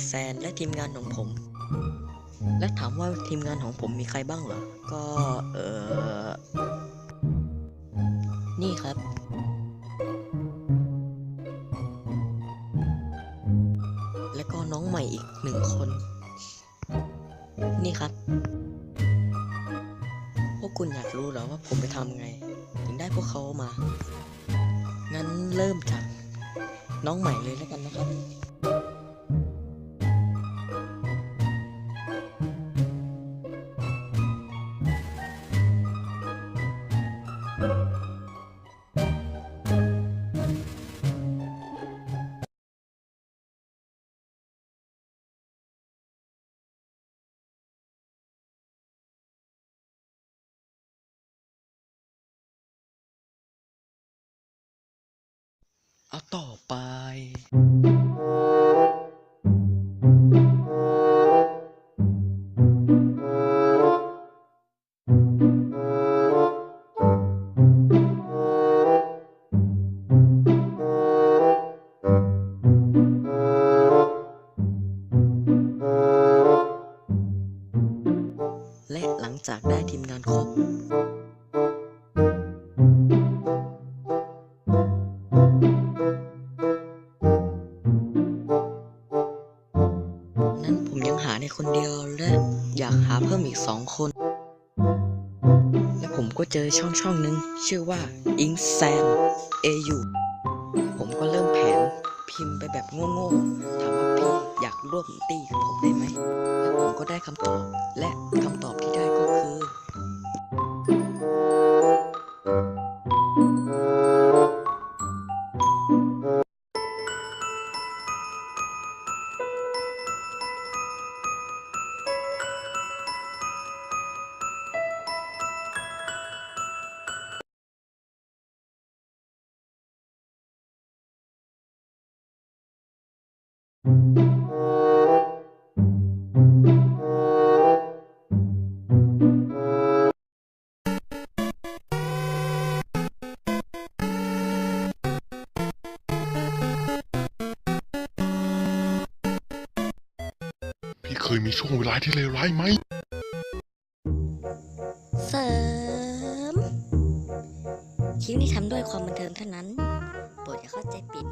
แซนและทีมงานของผมและถามว่าทีมงานของผมมีใครบ้างเหรอก็นี่ครับและก็น้องใหม่อีก1 คนนี่ครับพวกคุณอยากรู้เหรอว่าผมไปทำไงถึงได้พวกเขามางั้นเริ่มจากน้องใหม่เลยแล้วกันนะครับเอาต่อไปและหลังจากได้ทีมงานครบนั้นผมยังหาในคนเดียวและอยากหาเพิ่มอีก2 คนและผมก็เจอช่องหนึ่งชื่อว่าอิงแซนAUผมก็เริ่มแผนพิมพ์ไปแบบโง่ๆถามว่าพี่อยากร่วมตีกับผมได้ไหมและผมก็ได้คำตอบและคำตอบที่ได้ก็คือพี่เคยมีช่วงเวลาที่เลวร้ายไหมเสริมคลิปนี้ทำด้วยความบันเทิงเท่านั้นโปรดอย่าเข้าใจผิด